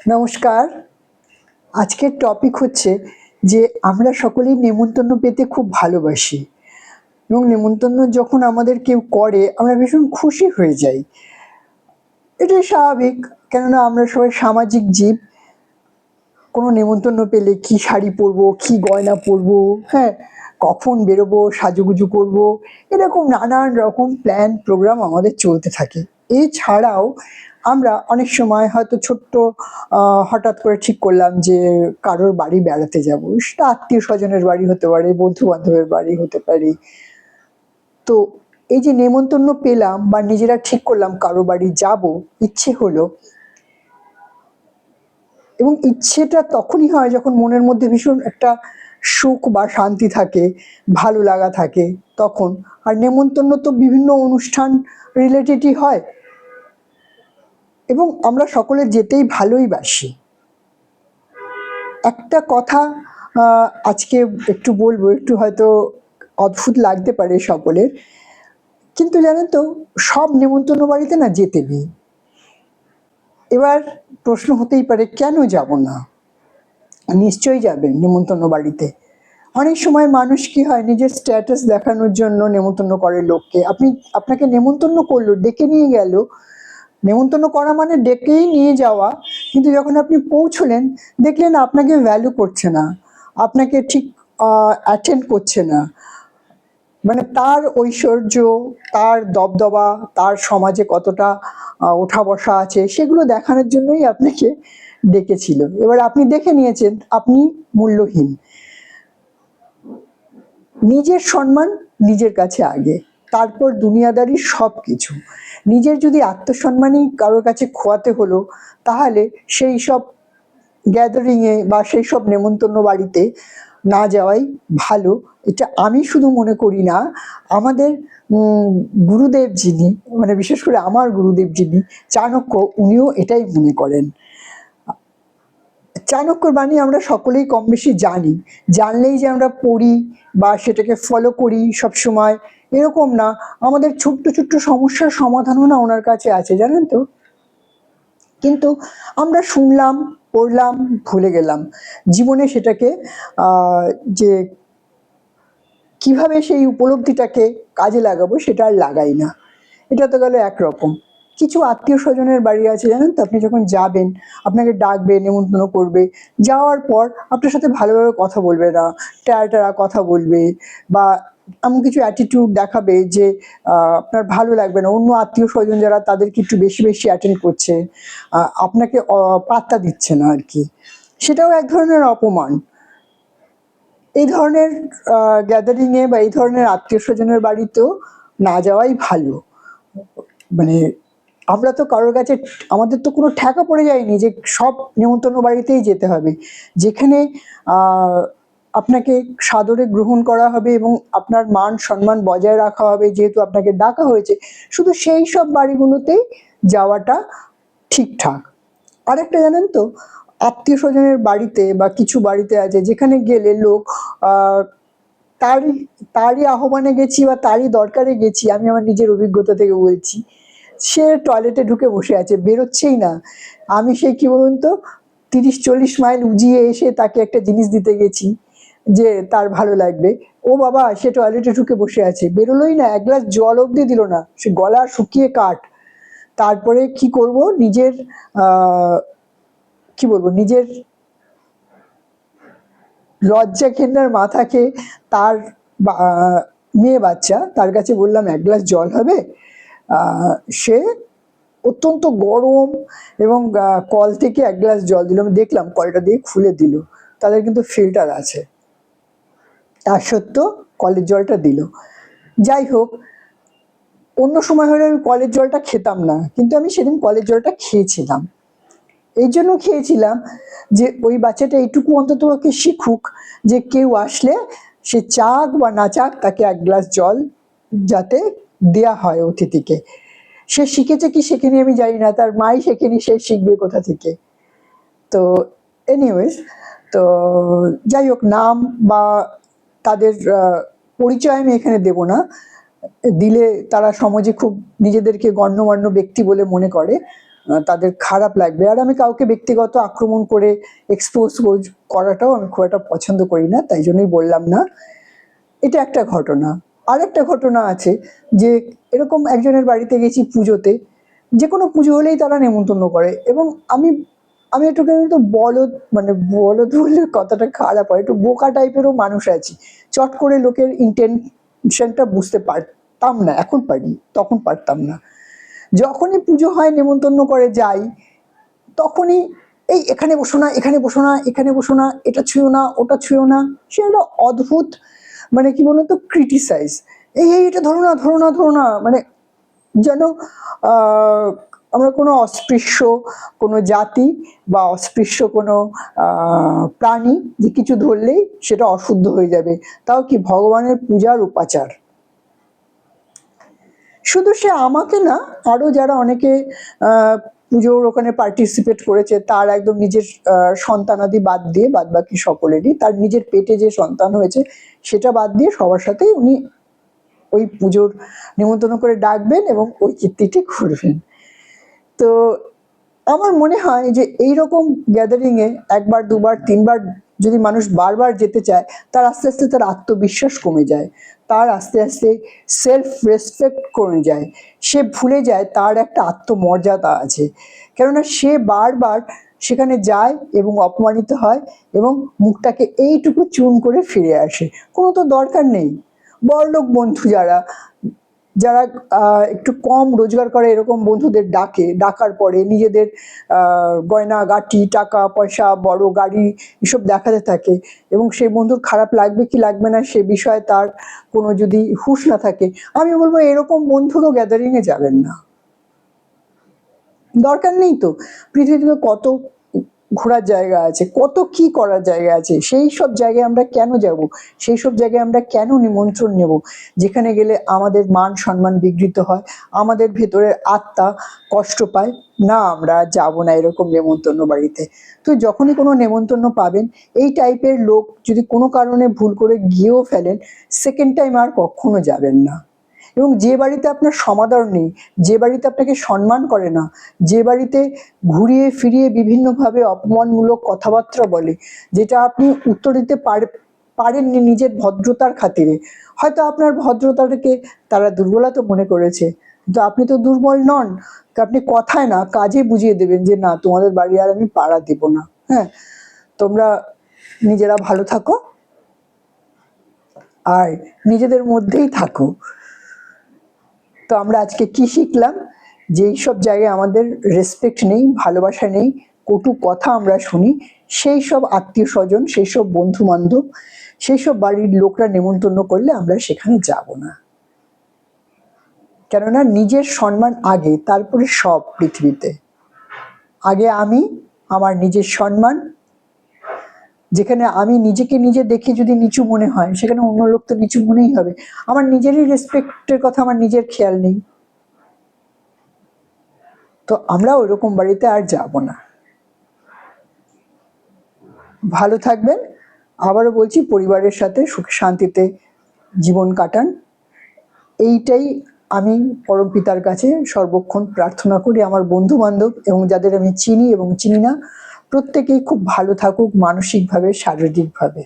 নমস্কার। আজকের টপিক হচ্ছে যে আমরা সকলেই নেমন্তন্ন পেতে খুব ভালোবাসি এবং নেমন্তন্ন যখন আমাদের কেউ করে আমরা ভীষণ খুশি হয়ে যাই। এটাই স্বাভাবিক, কেননা আমরা সবাই সামাজিক জীব। কোনো নেমন্তন্ন পেলে কি শাড়ি পরবো, কি গয়না পরবো, হ্যাঁ, কখন বেরোবো, সাজুগুজু করবো, এরকম নানান রকম প্ল্যান প্রোগ্রাম আমাদের চলতে থাকে। এছাড়াও আমরা অনেক সময় হয়তো ছোট্ট হঠাৎ করে ঠিক করলাম যে কারোর বাড়ি বেড়াতে যাব, সেটা আত্মীয় স্বজনের বাড়ি হতে পারে, বন্ধু বান্ধবের বাড়ি হতে পারে। তো এই যে নেমন্তন্ন পেলাম বা নিজেরা ঠিক করলাম কারো বাড়ি যাব, ইচ্ছে হলো, এবং ইচ্ছেটা তখনই হয় যখন মনের মধ্যে ভীষণ একটা সুখ বা শান্তি থাকে, ভালো লাগা থাকে তখন। আর নেমন্তন্ন তো বিভিন্ন অনুষ্ঠান রিলেটেডই হয় এবং আমরা সকলে যেতেই ভালোই বাসি। একটা কথা আজকে একটু বলবো, একটু হয়তো অদ্ভুত লাগতে পারে সকলের, কিন্তু জানেন তো সব নেমন্তন্ন বাড়িতে না যেতে নেই। এবার প্রশ্ন হতেই পারে কেন যাব না? নিশ্চয়ই যাবেন নেমন্তন্ন বাড়িতে। অনেক সময় মানুষ কি হয়, নিজের স্ট্যাটাস দেখানোর জন্য নেমন্তন্ন করে লোককে। আপনাকে নেমন্তন্ন করলো, ডেকে নিয়ে গেল, নেমন্তন্ন করা মানে ডেকেই নিয়ে যাওয়া, কিন্তু যখন আপনি পৌঁছলেন দেখলেন আপনাকে ভ্যালু করছে না, আপনাকে ঠিক অ্যাটেন্ড করছে না। মানে তার ঐশ্বর্য, তার দবদবা, তার সমাজে কতটা ওঠা বসা আছে, সেগুলো দেখানোর জন্যই আপনাকে ডেকেছিল। এবার আপনি দেখে নিয়েছেন আপনি মূল্যহীন। নিজের সম্মান নিজের কাছে আগে, তারপর দুনিয়াদারি সব কিছু। নিজের যদি আত্মসম্মানই কারোর কাছে খোয়াতে হলো, তাহলে সেই সব গ্যাদারিংয়ে বা সেই সব নেমন্তন্ন বাড়িতে না যাওয়াই ভালো। এটা আমি শুধু মনে করি না, আমাদের গুরুদেব যিনি, মানে বিশেষ করে আমার গুরুদেব যিনি চাণক্য, উনিও এটাই মনে করেন। চাণক্যর বাণী আমরা সকলেই কম বেশি জানি, জানলেই যে আমরা পড়ি বা সেটাকে ফলো করি সব সময়, এরকম না। আমাদের ছোট্ট ছোট্ট সমস্যার সমাধানও না ওনার কাছে আছে, জানেন তো। কিন্তু আমরা শুনলাম, পড়লাম, ভুলে গেলাম। জীবনে সেটাকে যে কিভাবে সেই উপলব্ধিটাকে কাজে লাগাবো সেটা আর লাগাই না। এটা তো গেল একরকম। কিছু আত্মীয় স্বজনের বাড়ি আছে, জানেন তো, আপনি যখন যাবেন আপনাকে ডাকবে, নেমন্তন্ন করবে, যাওয়ার পর আপনার সাথে ভালোভাবে কথা বলবে না, টেরা টেরা কথা বলবে, বা এমন কিছু অ্যাটিটিউড দেখাবে যে আপনার ভালো লাগবে না। অন্য আত্মীয় স্বজন যারা, তাদেরকে একটু বেশি বেশি অ্যাটেন্ড করছে, আপনাকে পাত্তা দিচ্ছে না আর কি। সেটাও এক ধরনের অপমান। এই ধরনের গ্যাদারিংয়ে বা এই ধরনের আত্মীয় স্বজনের বাড়িতেও না যাওয়াই ভালো। মানে আমরা তো কারোর কাছে, আমাদের তো কোনো ঠেকা পড়ে যায়নি যে সব নেমন্তন্ন বাড়িতেই যেতে হবে। যেখানে আপনাকে সাদরে গ্রহণ করা হবে এবং আপনার মান সম্মান বজায় রাখা হবে, যেহেতু আপনাকে ডাকা হয়েছে, শুধু সেই সব বাড়িগুলোতেই যাওয়াটা ঠিকঠাক। আরেকটা জানেন তো, আত্মীয় স্বজনের বাড়িতে বা কিছু বাড়িতে আছে যেখানে গেলে লোক তারই তারই আহ্বানে গেছি বা তারই দরকারে গেছি, আমি আমার নিজের অভিজ্ঞতা থেকে বলছি, সে টয়লেটে ঢুকে বসে আছে, বেরোচ্ছেই না। আমি সেই কি বলুন তো, 30-40 মাইল উজিয়ে এসে তাকে একটা জিনিস দিতে গেছি যে তার ভালো লাগবে, ও বাবা সে টয়লেটে ঢুকে বসে আছে, বেরোলোই না, এক গ্লাস জল অব্দি দিল না, সে গলা শুকিয়ে কাঠ। তারপরে কি করব, নিজের কি বলবো, নিজের লজ্জা ঘেন্নার মাথাকে তার মেয়ে বাচ্চা, তার কাছে বললাম এক গ্লাস জল হবে। সে অত্যন্ত গরম এবং কল থেকে এক গ্লাস জল দিল, আমি দেখলাম কলটা দিয়ে খুলে দিল, তাদের কিন্তু ফিল্টার আছে, তার সত্ত্বেও কলের জলটা দিল। যাই হোক, অন্য সময় হলে আমি কলের জলটা খেতাম না, কিন্তু আমি সেদিন কলের জলটা খেয়েছিলাম। এই জন্য খেয়েছিলাম যে ওই বাচ্চাটা এইটুকু অন্তত ওকে শিখুক যে কেউ আসলে সে চাক বা না চাক, তাকে এক গ্লাস জল যাতে দেয়া হয় অতিথিকে। সে শিখেছে কি শেখেনি আমি জানি না, তার মাই শেখেনি, সে শিখবে কোথা থেকে। তো এনিওয়েজ, তো যাই হোক, নাম বা তাদের পরিচয় আমি এখানে দেব না, দিলে তারা সমাজে খুব নিজেদেরকে গণ্যমান্য ব্যক্তি বলে মনে করে। তাদের খারাপ লাগবে। আর আমি কাউকে ব্যক্তিগত আক্রমণ করে এক্সপোজ করাটাও আমি খুব একটা পছন্দ করি না, তাই জন্যই বললাম না। এটা একটা ঘটনা। আর একটা ঘটনা আছে যে এরকম একজনের বাড়িতে গেছি পুজোতে, যে কোনো পুজো হলেই তারা নেমন্তন্ন করে, এবং আমি আমি একটু কিন্তু বলদ, মানে বলদ বললে কথাটা খারাপ হয়, একটু বোকা টাইপেরও মানুষ আছি। চট করে লোকের ইন্টেনশনটা বুঝতে পারতাম না, এখন পারি, তখন পারতাম না। যখনই পুজো হয় নেমন্তন্ন করে যাই, তখনই এই এখানে বসো না, এখানে বসো না, এখানে বসো না, এটা ছুঁয়ো না, ওটা ছুঁয়ো না। সে একটা অদ্ভুত, মানে কি বলতো, ক্রিটিসাইজ। এই এটা ধরো না, ধরো না, ধরো না, মানে যেন আহ, আমরা কোনো অস্পৃশ্য কোনো জাতি বা অস্পৃশ্য কোনো প্রাণী, যে কিছু ধরলেই সেটা অশুদ্ধ হয়ে যাবে, তাও কি ভগবানের পূজার উপাচার। শুধু সে আমাকে না, আরো যারা অনেকে পুজোর ওখানে পার্টিসিপেট করেছে, তার একদম নিজের সন্তানাদি বাদ দিয়ে, বাদ বাকি সকলেরই, তার নিজের পেটে যে সন্তান হয়েছে সেটা বাদ দিয়ে সবার সাথেই উনি ওই পুজোর নিমন্ত্রণ করে ডাকবেন এবং ওই কীর্তিটি করবেন। তো আমার মনে হয় যে এইরকম গ্যাদারিংয়ে একবার, দুবার, তিনবার যদি মানুষ বারবার যেতে চায়, তার আস্তে আস্তে তার আত্মবিশ্বাস কমে যায়, তার আস্তে আস্তে সেলফ রেসপেক্ট কমে যায়, সে ভুলে যায় তার একটা আত্মমর্যাদা আছে। কেননা সে বারবার সেখানে যায় এবং অপমানিত হয় এবং মুখটাকে এইটুকু চুন করে ফিরে আসে। কোনো তো দরকার নেই। বড়লোক বন্ধু যারা যারা একটু কম রোজগার করে, এরকম বন্ধুদের ডাকার পরে নিজেদের গয়না গাটি, টাকা পয়সা, বড় গাড়ি এসব দেখাতে থাকে, এবং সেই বন্ধুর খারাপ লাগবে কি লাগবে না সে বিষয়ে তার কোনো যদি হুঁশ না থাকে, আমি বলবো এরকম বন্ধুরও গ্যাদারিংয়ে যাবেন না। দরকার নেই তো। পৃথিবীতে কত ঘোরার জায়গা আছে, কত কি করার জায়গা আছে, সেই সব জায়গায় আমরা কেন যাব? সেই সব জায়গায় আমরা কেন নিমন্ত্রণ নেব, যেখানে গেলে আমাদের মান সম্মান বিঘ্নিত হয়, আমাদের ভেতরের আত্মা কষ্ট পায়? না, আমরা যাব না এরকম নেমন্তন্ন বাড়িতে। তো যখনই কোনো নেমন্তন্ন পাবেন, এই টাইপের লোক যদি কোনো কারণে ভুল করে গিয়েও ফেলেন, সেকেন্ড টাইম আর কখনো যাবেন না। এবং যে বাড়িতে আপনার সমাদর নেই, যে বাড়িতে আপনাকে সম্মান করে না, যে বাড়িতে ঘুরিয়ে ফিরিয়ে বিভিন্নভাবে অপমানমূলক কথাবার্তা বলে, যেটা আপনি উত্তর দিতে পারেননি নিজের ভদ্রতার খাতিরে, হয়তো আপনার ভদ্রতাটাকে তারা দুর্বলতা মনে করেছে, কিন্তু আপনি তো দুর্বল নন। আপনি কথায় না, কাজে বুঝিয়ে দেবেন যে না, তোমাদের বাড়ি আর আমি পাড়া দিব না। হ্যাঁ, তোমরা নিজেরা ভালো থাকো আর নিজেদের মধ্যেই থাকো। তো আমরা আজকে কি শিখলাম? যে এইসব জায়গায় আমাদের রেসপেক্ট নেই, ভালোবাসা নেই, কটু কথা আমরা শুনি, সেই সব আত্মীয় স্বজন, সেই সব বন্ধু বান্ধব, সেই সব বাড়ির লোকরা নেমন্তন্ন করলে আমরা সেখানে যাব না। কেননা নিজের সম্মান আগে, তারপরে সব পৃথিবীতে। আগে আমি, আমার নিজের সম্মান। যেখানে আমি নিজেকে নিজে দেখে যদি নিচু মনে হয়, সেখানে অন্য লোক তো নিচু মনেই হবে। আমার নিজেরই রেসপেক্টের কথা আমার নিজের খেয়াল নেই, তো আমরা ওইরকম বাড়িতে আর যাব না। ভালো থাকবেন। আবারও বলছি, পরিবারের সাথে সুখে শান্তিতে জীবন কাটান, এইটাই আমি পরমপিতার কাছে সর্বক্ষণ প্রার্থনা করি। আমার বন্ধু বান্ধব এবং যাদের আমি চিনি এবং চিনি না, প্রত্যেকেই খুব ভালো থাকুক, মানসিকভাবে, শারীরিকভাবে।